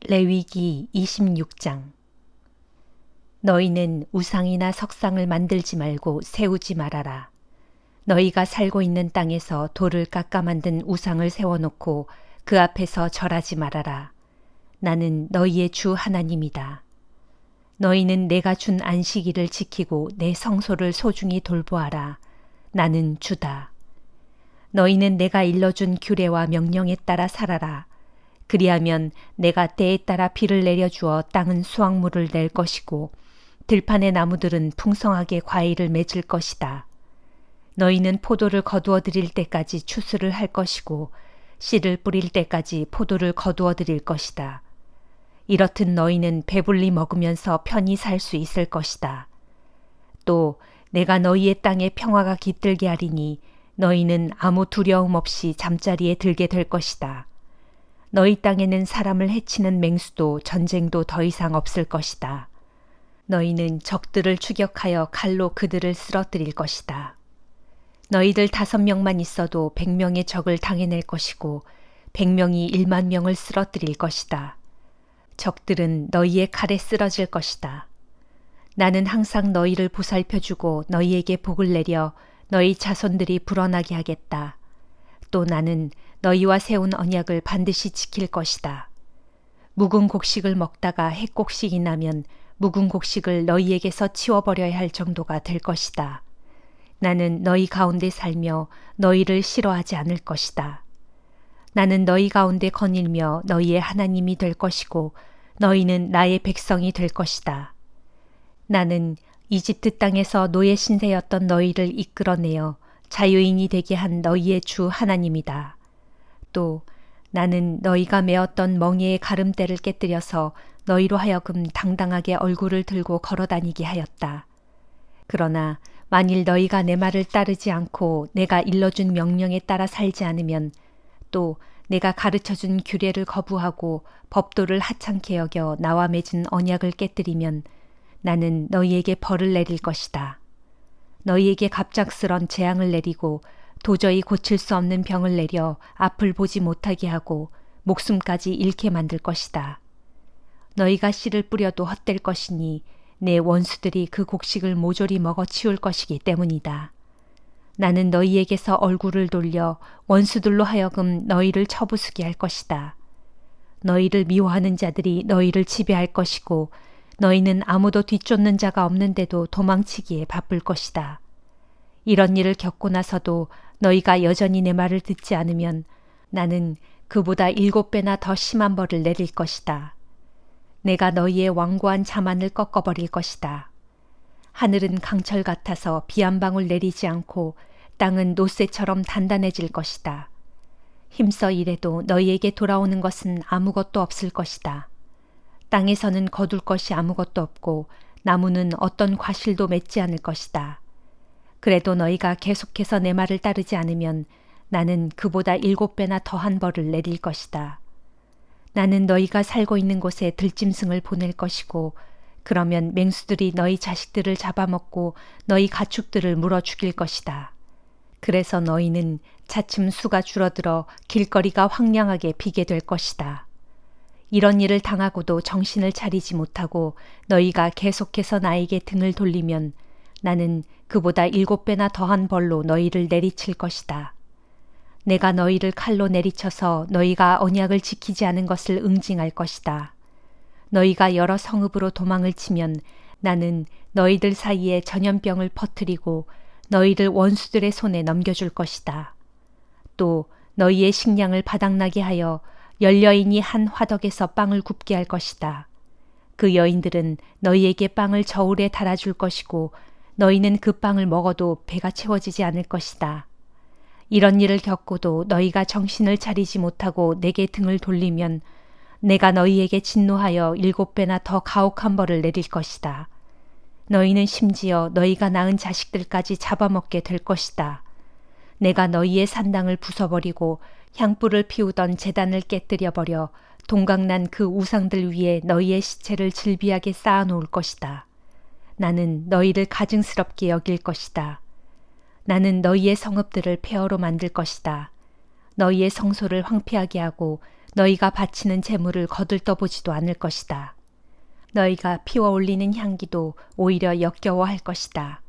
레위기 26장. 너희는 우상이나 석상을 만들지 말고 세우지 말아라. 너희가 살고 있는 땅에서 돌을 깎아 만든 우상을 세워놓고 그 앞에서 절하지 말아라. 나는 너희의 주 하나님이다. 너희는 내가 준 안식일을 지키고 내 성소를 소중히 돌보아라. 나는 주다. 너희는 내가 일러준 규례와 명령에 따라 살아라. 그리하면 내가 때에 따라 비를 내려주어 땅은 수확물을 낼 것이고 들판의 나무들은 풍성하게 과일을 맺을 것이다. 너희는 포도를 거두어 드릴 때까지 추수를 할 것이고 씨를 뿌릴 때까지 포도를 거두어 드릴 것이다. 이렇듯 너희는 배불리 먹으면서 편히 살 수 있을 것이다. 또 내가 너희의 땅에 평화가 깃들게 하리니 너희는 아무 두려움 없이 잠자리에 들게 될 것이다. 너희 땅에는 사람을 해치는 맹수도 전쟁도 더 이상 없을 것이다. 너희는 적들을 추격하여 칼로 그들을 쓰러뜨릴 것이다. 너희들 5명만 있어도 100명의 적을 당해낼 것이고 100명이 1만 명을 쓰러뜨릴 것이다. 적들은 너희의 칼에 쓰러질 것이다. 나는 항상 너희를 보살펴주고 너희에게 복을 내려 너희 자손들이 불어나게 하겠다. 또 나는 너희와 세운 언약을 반드시 지킬 것이다. 묵은 곡식을 먹다가 핵곡식이 나면 묵은 곡식을 너희에게서 치워버려야 할 정도가 될 것이다. 나는 너희 가운데 살며 너희를 싫어하지 않을 것이다. 나는 너희 가운데 거닐며 너희의 하나님이 될 것이고 너희는 나의 백성이 될 것이다. 나는 이집트 땅에서 노예 신세였던 너희를 이끌어내어 자유인이 되게 한 너희의 주 하나님이다. 또 나는 너희가 메었던 멍에의 가름대를 깨뜨려서 너희로 하여금 당당하게 얼굴을 들고 걸어다니게 하였다. 그러나 만일 너희가 내 말을 따르지 않고 내가 일러준 명령에 따라 살지 않으면 또 내가 가르쳐준 규례를 거부하고 법도를 하찮게 여겨 나와 맺은 언약을 깨뜨리면 나는 너희에게 벌을 내릴 것이다. 너희에게 갑작스런 재앙을 내리고 도저히 고칠 수 없는 병을 내려 앞을 보지 못하게 하고 목숨까지 잃게 만들 것이다. 너희가 씨를 뿌려도 헛될 것이니 내 원수들이 그 곡식을 모조리 먹어 치울 것이기 때문이다. 나는 너희에게서 얼굴을 돌려 원수들로 하여금 너희를 쳐부수게 할 것이다. 너희를 미워하는 자들이 너희를 지배할 것이고 너희는 아무도 뒤쫓는 자가 없는데도 도망치기에 바쁠 것이다. 이런 일을 겪고 나서도 너희가 여전히 내 말을 듣지 않으면 나는 그보다 7배나 더 심한 벌을 내릴 것이다. 내가 너희의 완고한 자만을 꺾어버릴 것이다. 하늘은 강철 같아서 비 한 방울 내리지 않고 땅은 노쇠처럼 단단해질 것이다. 힘써 일해도 너희에게 돌아오는 것은 아무것도 없을 것이다. 땅에서는 거둘 것이 아무것도 없고 나무는 어떤 과실도 맺지 않을 것이다. 그래도 너희가 계속해서 내 말을 따르지 않으면 나는 그보다 7배나 더한 벌을 내릴 것이다. 나는 너희가 살고 있는 곳에 들짐승을 보낼 것이고 그러면 맹수들이 너희 자식들을 잡아먹고 너희 가축들을 물어 죽일 것이다. 그래서 너희는 차츰 수가 줄어들어 길거리가 황량하게 비게 될 것이다. 이런 일을 당하고도 정신을 차리지 못하고 너희가 계속해서 나에게 등을 돌리면 나는 그보다 7배나 더한 벌로 너희를 내리칠 것이다. 내가 너희를 칼로 내리쳐서 너희가 언약을 지키지 않은 것을 응징할 것이다. 너희가 여러 성읍으로 도망을 치면 나는 너희들 사이에 전염병을 퍼뜨리고 너희를 원수들의 손에 넘겨줄 것이다. 또 너희의 식량을 바닥나게 하여 열여인이 한 화덕에서 빵을 굽게 할 것이다. 그 여인들은 너희에게 빵을 저울에 달아줄 것이고 너희는 그 빵을 먹어도 배가 채워지지 않을 것이다. 이런 일을 겪고도 너희가 정신을 차리지 못하고 내게 등을 돌리면 내가 너희에게 진노하여 7배나 더 가혹한 벌을 내릴 것이다. 너희는 심지어 너희가 낳은 자식들까지 잡아먹게 될 것이다. 내가 너희의 산당을 부숴버리고 향불을 피우던 제단을 깨뜨려버려 동각난 그 우상들 위에 너희의 시체를 질비하게 쌓아놓을 것이다. 나는 너희를 가증스럽게 여길 것이다. 나는 너희의 성읍들을 폐허로 만들 것이다. 너희의 성소를 황폐하게 하고 너희가 바치는 제물을 거들떠보지도 않을 것이다. 너희가 피워 올리는 향기도 오히려 역겨워할 것이다.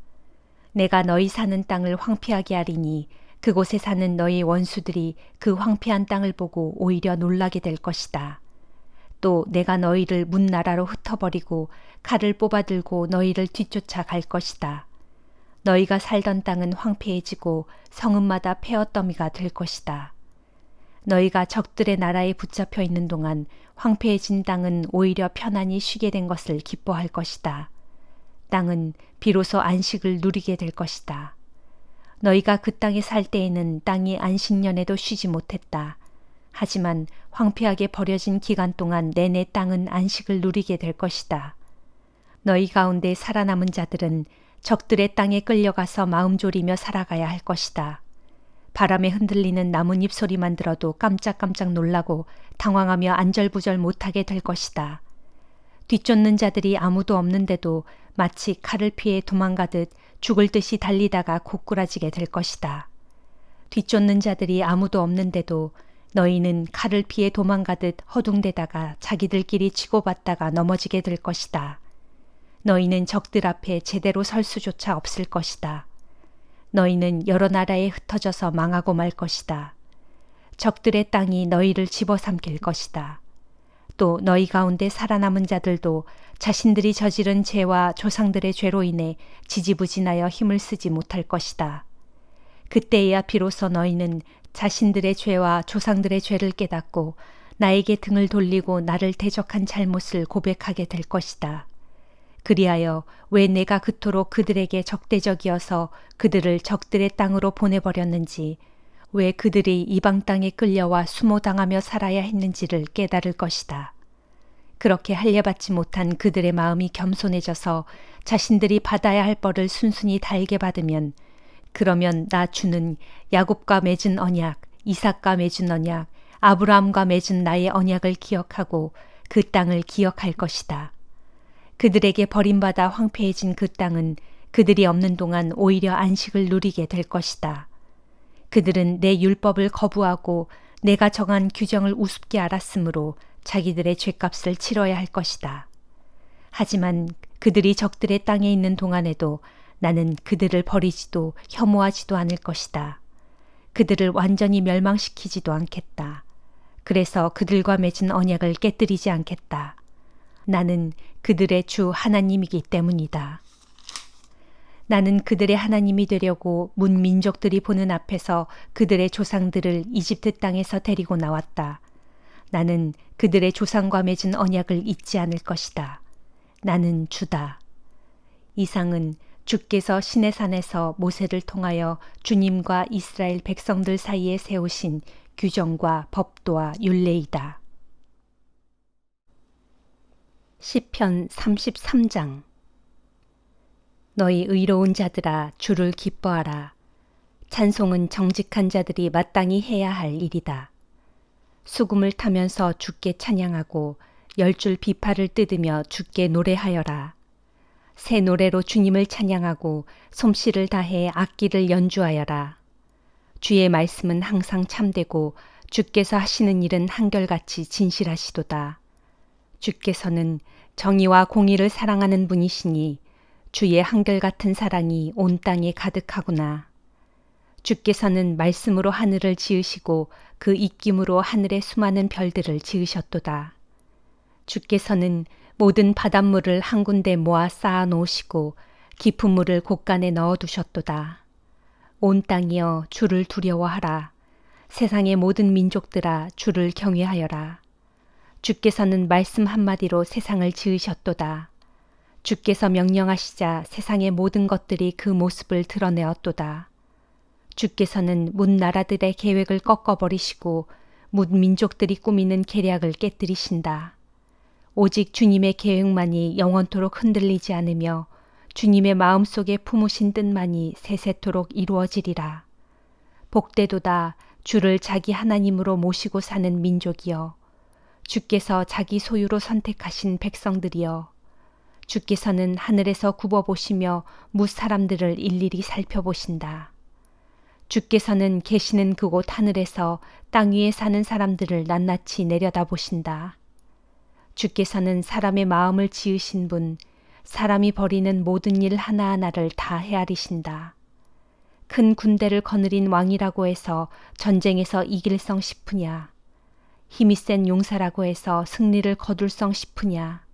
내가 너희 사는 땅을 황폐하게 하리니 그곳에 사는 너희 원수들이 그 황폐한 땅을 보고 오히려 놀라게 될 것이다. 또 내가 너희를 문나라로 흩어버리고 칼을 뽑아들고 너희를 뒤쫓아 갈 것이다. 너희가 살던 땅은 황폐해지고 성읍마다 폐허더미가 될 것이다. 너희가 적들의 나라에 붙잡혀 있는 동안 황폐해진 땅은 오히려 편안히 쉬게 된 것을 기뻐할 것이다. 땅은 비로소 안식을 누리게 될 것이다. 너희가 그 땅에 살 때에는 땅이 안식년에도 쉬지 못했다. 하지만 황폐하게 버려진 기간 동안 내내 땅은 안식을 누리게 될 것이다. 너희 가운데 살아남은 자들은 적들의 땅에 끌려가서 마음 졸이며 살아가야 할 것이다. 바람에 흔들리는 나뭇잎 소리만 들어도 깜짝깜짝 놀라고 당황하며 안절부절 못하게 될 것이다. 뒤쫓는 자들이 아무도 없는데도 마치 칼을 피해 도망가듯 죽을 듯이 달리다가 고꾸라지게 될 것이다. 뒤쫓는 자들이 아무도 없는데도 너희는 칼을 피해 도망가듯 허둥대다가 자기들끼리 치고받다가 넘어지게 될 것이다. 너희는 적들 앞에 제대로 설 수조차 없을 것이다. 너희는 여러 나라에 흩어져서 망하고 말 것이다. 적들의 땅이 너희를 집어삼킬 것이다. 또 너희 가운데 살아남은 자들도 자신들이 저지른 죄와 조상들의 죄로 인해 지지부진하여 힘을 쓰지 못할 것이다. 그때야 비로소 너희는 자신들의 죄와 조상들의 죄를 깨닫고 나에게 등을 돌리고 나를 대적한 잘못을 고백하게 될 것이다. 그리하여 왜 내가 그토록 그들에게 적대적이어서 그들을 적들의 땅으로 보내버렸는지, 왜 그들이 이방 땅에 끌려와 수모당하며 살아야 했는지를 깨달을 것이다. 그렇게 할례받지 못한 그들의 마음이 겸손해져서 자신들이 받아야 할 벌을 순순히 달게 받으면, 그러면 나 주는 야곱과 맺은 언약, 이삭과 맺은 언약, 아브라함과 맺은 나의 언약을 기억하고 그 땅을 기억할 것이다. 그들에게 버림받아 황폐해진 그 땅은 그들이 없는 동안 오히려 안식을 누리게 될 것이다. 그들은 내 율법을 거부하고 내가 정한 규정을 우습게 알았으므로 자기들의 죗값을 치러야 할 것이다. 하지만 그들이 적들의 땅에 있는 동안에도 나는 그들을 버리지도 혐오하지도 않을 것이다. 그들을 완전히 멸망시키지도 않겠다. 그래서 그들과 맺은 언약을 깨뜨리지 않겠다. 나는 그들의 주 하나님이기 때문이다. 나는 그들의 하나님이 되려고 문 민족들이 보는 앞에서 그들의 조상들을 이집트 땅에서 데리고 나왔다. 나는 그들의 조상과 맺은 언약을 잊지 않을 것이다. 나는 주다. 이상은 주께서 시내산에서 모세를 통하여 주님과 이스라엘 백성들 사이에 세우신 규정과 법도와 율례이다. 시편 33장. 너희 의로운 자들아, 주를 기뻐하라. 찬송은 정직한 자들이 마땅히 해야 할 일이다. 수금을 타면서 주께 찬양하고 10줄 비파를 뜯으며 주께 노래하여라. 새 노래로 주님을 찬양하고 솜씨를 다해 악기를 연주하여라. 주의 말씀은 항상 참되고 주께서 하시는 일은 한결같이 진실하시도다. 주께서는 정의와 공의를 사랑하는 분이시니 주의 한결같은 사랑이 온 땅에 가득하구나. 주께서는 말씀으로 하늘을 지으시고 그 입김으로 하늘의 수많은 별들을 지으셨도다. 주께서는 모든 바닷물을 한 군데 모아 쌓아 놓으시고 깊은 물을 곳간에 넣어 두셨도다. 온 땅이여 주를 두려워하라. 세상의 모든 민족들아 주를 경외하여라. 주께서는 말씀 한마디로 세상을 지으셨도다. 주께서 명령하시자 세상의 모든 것들이 그 모습을 드러내었도다. 주께서는 문 나라들의 계획을 꺾어버리시고 문 민족들이 꾸미는 계략을 깨뜨리신다. 오직 주님의 계획만이 영원토록 흔들리지 않으며 주님의 마음속에 품으신 뜻만이 세세토록 이루어지리라. 복되도다 주를 자기 하나님으로 모시고 사는 민족이여. 주께서 자기 소유로 선택하신 백성들이여. 주께서는 하늘에서 굽어보시며 뭇 사람들을 일일이 살펴보신다. 주께서는 계시는 그곳 하늘에서 땅 위에 사는 사람들을 낱낱이 내려다보신다. 주께서는 사람의 마음을 지으신 분, 사람이 벌이는 모든 일 하나하나를 다 헤아리신다. 큰 군대를 거느린 왕이라고 해서 전쟁에서 이길성 싶으냐? 힘이 센 용사라고 해서 승리를 거둘성 싶으냐?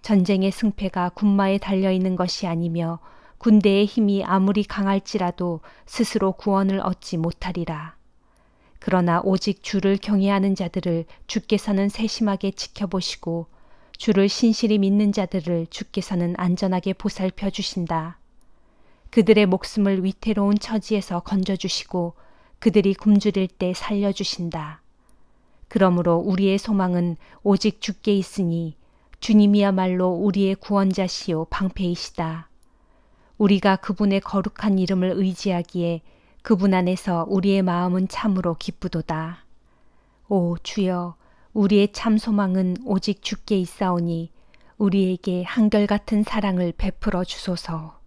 전쟁의 승패가 군마에 달려있는 것이 아니며 군대의 힘이 아무리 강할지라도 스스로 구원을 얻지 못하리라. 그러나 오직 주를 경외하는 자들을 주께서는 세심하게 지켜보시고 주를 신실히 믿는 자들을 주께서는 안전하게 보살펴 주신다. 그들의 목숨을 위태로운 처지에서 건져주시고 그들이 굶주릴 때 살려주신다. 그러므로 우리의 소망은 오직 주께 있으니 주님이야말로 우리의 구원자시요 방패이시다. 우리가 그분의 거룩한 이름을 의지하기에 그분 안에서 우리의 마음은 참으로 기쁘도다. 오 주여, 우리의 참 소망은 오직 주께 있사오니 우리에게 한결같은 사랑을 베풀어 주소서.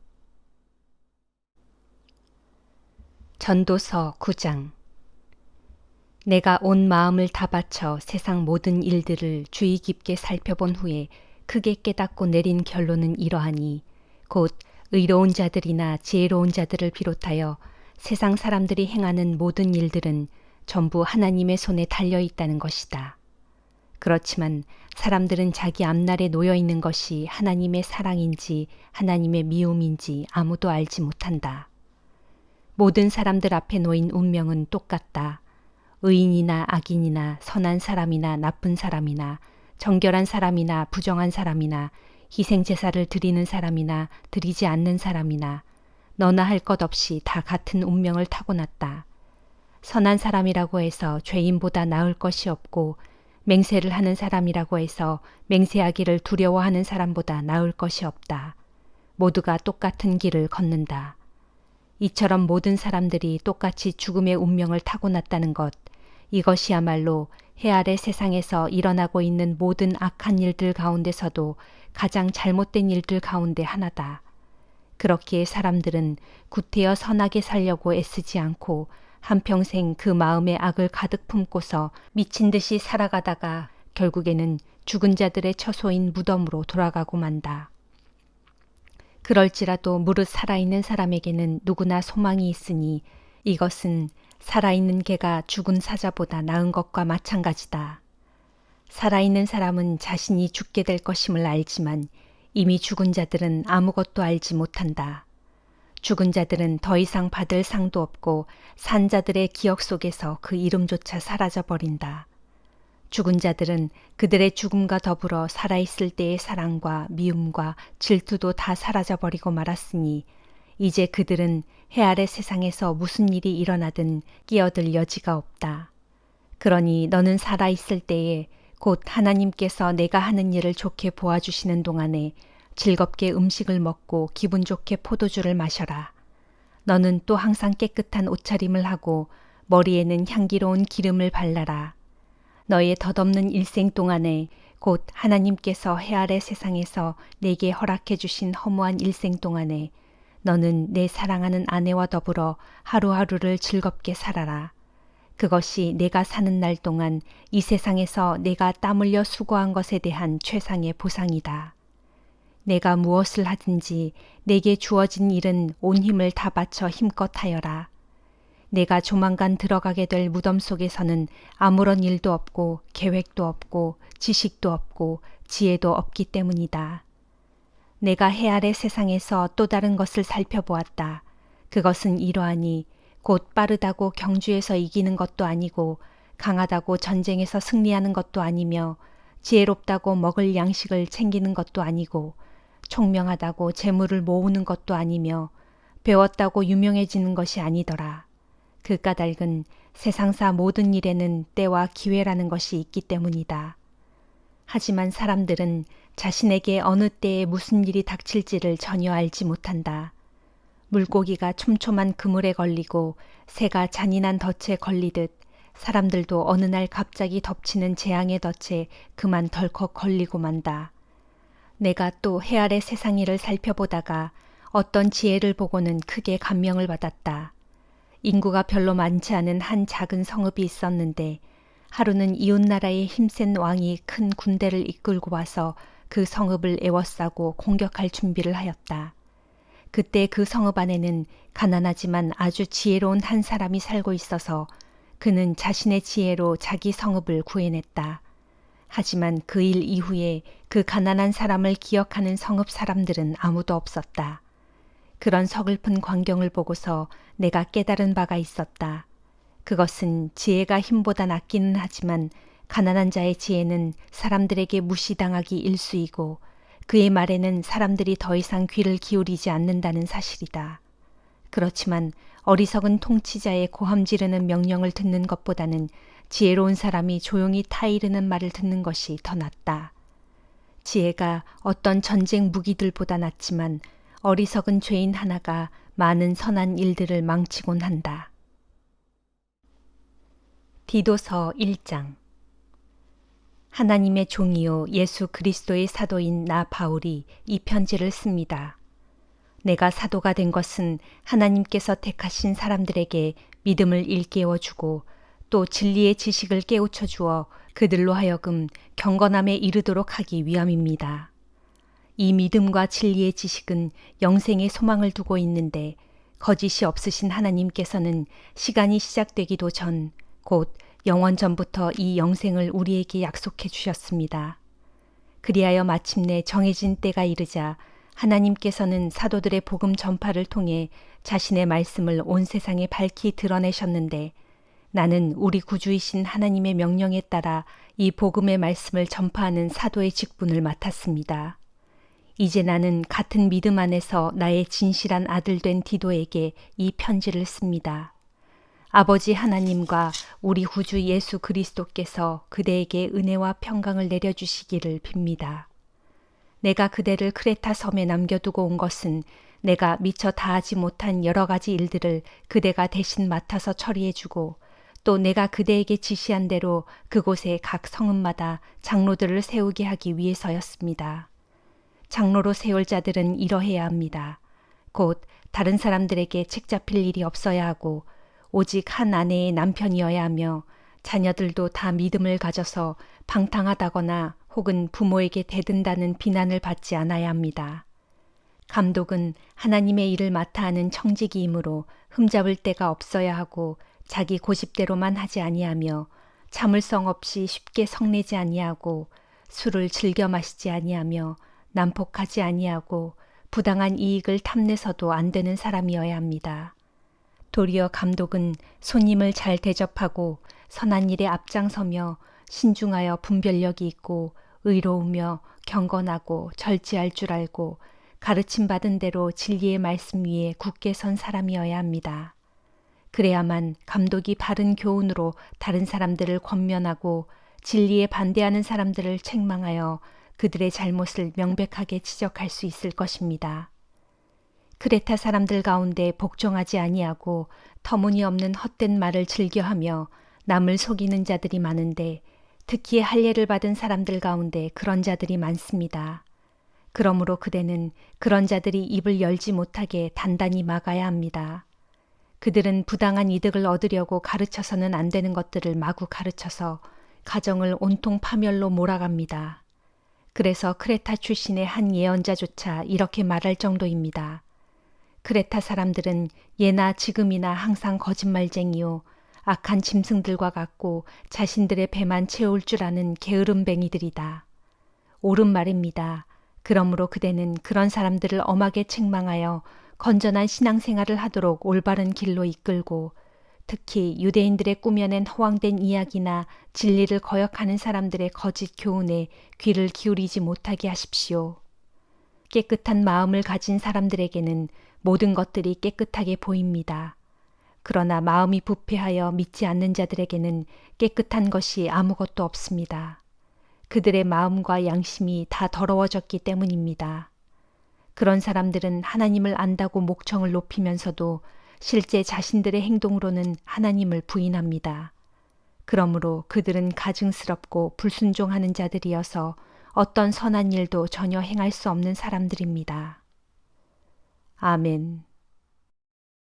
전도서 9장. 내가 온 마음을 다 바쳐 세상 모든 일들을 주의 깊게 살펴본 후에 크게 깨닫고 내린 결론은 이러하니 곧 의로운 자들이나 지혜로운 자들을 비롯하여 세상 사람들이 행하는 모든 일들은 전부 하나님의 손에 달려 있다는 것이다. 그렇지만 사람들은 자기 앞날에 놓여 있는 것이 하나님의 사랑인지 하나님의 미움인지 아무도 알지 못한다. 모든 사람들 앞에 놓인 운명은 똑같다. 의인이나 악인이나 선한 사람이나 나쁜 사람이나 정결한 사람이나 부정한 사람이나 희생제사를 드리는 사람이나 드리지 않는 사람이나 너나 할 것 없이 다 같은 운명을 타고났다. 선한 사람이라고 해서 죄인보다 나을 것이 없고 맹세를 하는 사람이라고 해서 맹세하기를 두려워하는 사람보다 나을 것이 없다. 모두가 똑같은 길을 걷는다. 이처럼 모든 사람들이 똑같이 죽음의 운명을 타고났다는 것, 이것이야말로 해 아래 세상에서 일어나고 있는 모든 악한 일들 가운데서도 가장 잘못된 일들 가운데 하나다. 그렇기에 사람들은 구태여 선하게 살려고 애쓰지 않고 한평생 그 마음에 악을 가득 품고서 미친 듯이 살아가다가 결국에는 죽은 자들의 처소인 무덤으로 돌아가고 만다. 그럴지라도 무릇 살아있는 사람에게는 누구나 소망이 있으니 이것은 살아있는 개가 죽은 사자보다 나은 것과 마찬가지다. 살아있는 사람은 자신이 죽게 될 것임을 알지만 이미 죽은 자들은 아무것도 알지 못한다. 죽은 자들은 더 이상 받을 상도 없고 산 자들의 기억 속에서 그 이름조차 사라져버린다. 죽은 자들은 그들의 죽음과 더불어 살아있을 때의 사랑과 미움과 질투도 다 사라져버리고 말았으니 이제 그들은 해 아래 세상에서 무슨 일이 일어나든 끼어들 여지가 없다. 그러니 너는 살아있을 때에 곧 하나님께서 내가 하는 일을 좋게 보아주시는 동안에 즐겁게 음식을 먹고 기분 좋게 포도주를 마셔라. 너는 또 항상 깨끗한 옷차림을 하고 머리에는 향기로운 기름을 발라라. 너의 덧없는 일생 동안에 곧 하나님께서 해 아래 세상에서 내게 허락해 주신 허무한 일생 동안에 너는 내 사랑하는 아내와 더불어 하루하루를 즐겁게 살아라. 그것이 내가 사는 날 동안 이 세상에서 내가 땀 흘려 수고한 것에 대한 최상의 보상이다. 내가 무엇을 하든지 내게 주어진 일은 온 힘을 다 바쳐 힘껏 하여라. 내가 조만간 들어가게 될 무덤 속에서는 아무런 일도 없고 계획도 없고 지식도 없고 지혜도 없기 때문이다. 내가 해 아래 세상에서 또 다른 것을 살펴보았다. 그것은 이러하니 곧 빠르다고 경주에서 이기는 것도 아니고 강하다고 전쟁에서 승리하는 것도 아니며 지혜롭다고 먹을 양식을 챙기는 것도 아니고 총명하다고 재물을 모으는 것도 아니며 배웠다고 유명해지는 것이 아니더라. 그 까닭은 세상사 모든 일에는 때와 기회라는 것이 있기 때문이다. 하지만 사람들은 자신에게 어느 때에 무슨 일이 닥칠지를 전혀 알지 못한다. 물고기가 촘촘한 그물에 걸리고 새가 잔인한 덫에 걸리듯 사람들도 어느 날 갑자기 덮치는 재앙의 덫에 그만 덜컥 걸리고 만다. 내가 또 해 아래 세상 일을 살펴보다가 어떤 지혜를 보고는 크게 감명을 받았다. 인구가 별로 많지 않은 한 작은 성읍이 있었는데 하루는 이웃나라의 힘센 왕이 큰 군대를 이끌고 와서 그 성읍을 에워싸고 공격할 준비를 하였다. 그때 그 성읍 안에는 가난하지만 아주 지혜로운 한 사람이 살고 있어서 그는 자신의 지혜로 자기 성읍을 구해냈다. 하지만 그 일 이후에 그 가난한 사람을 기억하는 성읍 사람들은 아무도 없었다. 그런 서글픈 광경을 보고서 내가 깨달은 바가 있었다. 그것은 지혜가 힘보다 낫기는 하지만 가난한 자의 지혜는 사람들에게 무시당하기 일쑤이고 그의 말에는 사람들이 더 이상 귀를 기울이지 않는다는 사실이다. 그렇지만 어리석은 통치자의 고함 지르는 명령을 듣는 것보다는 지혜로운 사람이 조용히 타이르는 말을 듣는 것이 더 낫다. 지혜가 어떤 전쟁 무기들보다 낫지만 어리석은 죄인 하나가 많은 선한 일들을 망치곤 한다. 디도서 1장. 하나님의 종이요 예수 그리스도의 사도인 나 바울이 이 편지를 씁니다. 내가 사도가 된 것은 하나님께서 택하신 사람들에게 믿음을 일깨워주고 또 진리의 지식을 깨우쳐 주어 그들로 하여금 경건함에 이르도록 하기 위함입니다. 이 믿음과 진리의 지식은 영생의 소망을 두고 있는데 거짓이 없으신 하나님께서는 시간이 시작되기도 전 곧 영원 전부터 이 영생을 우리에게 약속해 주셨습니다. 그리하여 마침내 정해진 때가 이르자 하나님께서는 사도들의 복음 전파를 통해 자신의 말씀을 온 세상에 밝히 드러내셨는데 나는 우리 구주이신 하나님의 명령에 따라 이 복음의 말씀을 전파하는 사도의 직분을 맡았습니다. 이제 나는 같은 믿음 안에서 나의 진실한 아들 된 디도에게 이 편지를 씁니다. 아버지 하나님과 우리 구주 예수 그리스도께서 그대에게 은혜와 평강을 내려주시기를 빕니다. 내가 그대를 크레타 섬에 남겨두고 온 것은 내가 미처 다하지 못한 여러 가지 일들을 그대가 대신 맡아서 처리해주고 또 내가 그대에게 지시한 대로 그곳에 각 성읍마다 장로들을 세우게 하기 위해서였습니다. 장로로 세울 자들은 이러해야 합니다. 곧 다른 사람들에게 책 잡힐 일이 없어야 하고 오직 한 아내의 남편이어야 하며 자녀들도 다 믿음을 가져서 방탕하다거나 혹은 부모에게 대든다는 비난을 받지 않아야 합니다. 감독은 하나님의 일을 맡아 하는 청지기이므로 흠잡을 데가 없어야 하고 자기 고집대로만 하지 아니하며 참을성 없이 쉽게 성내지 아니하고 술을 즐겨 마시지 아니하며 난폭하지 아니하고 부당한 이익을 탐내서도 안 되는 사람이어야 합니다. 도리어 감독은 손님을 잘 대접하고 선한 일에 앞장서며 신중하여 분별력이 있고 의로우며 경건하고 절제할 줄 알고 가르침 받은 대로 진리의 말씀 위에 굳게 선 사람이어야 합니다. 그래야만 감독이 바른 교훈으로 다른 사람들을 권면하고 진리에 반대하는 사람들을 책망하여 그들의 잘못을 명백하게 지적할 수 있을 것입니다. 크레타 사람들 가운데 복종하지 아니하고 터무니없는 헛된 말을 즐겨하며 남을 속이는 자들이 많은데 특히 할례를 받은 사람들 가운데 그런 자들이 많습니다. 그러므로 그대는 그런 자들이 입을 열지 못하게 단단히 막아야 합니다. 그들은 부당한 이득을 얻으려고 가르쳐서는 안 되는 것들을 마구 가르쳐서 가정을 온통 파멸로 몰아갑니다. 그래서 크레타 출신의 한 예언자조차 이렇게 말할 정도입니다. 크레타 사람들은 예나 지금이나 항상 거짓말쟁이요 악한 짐승들과 같고 자신들의 배만 채울 줄 아는 게으름뱅이들이다. 옳은 말입니다. 그러므로 그대는 그런 사람들을 엄하게 책망하여 건전한 신앙생활을 하도록 올바른 길로 이끌고 특히 유대인들의 꾸며낸 허황된 이야기나 진리를 거역하는 사람들의 거짓 교훈에 귀를 기울이지 못하게 하십시오. 깨끗한 마음을 가진 사람들에게는 모든 것들이 깨끗하게 보입니다. 그러나 마음이 부패하여 믿지 않는 자들에게는 깨끗한 것이 아무것도 없습니다. 그들의 마음과 양심이 다 더러워졌기 때문입니다. 그런 사람들은 하나님을 안다고 목청을 높이면서도 실제 자신들의 행동으로는 하나님을 부인합니다. 그러므로 그들은 가증스럽고 불순종하는 자들이어서 어떤 선한 일도 전혀 행할 수 없는 사람들입니다. 아멘.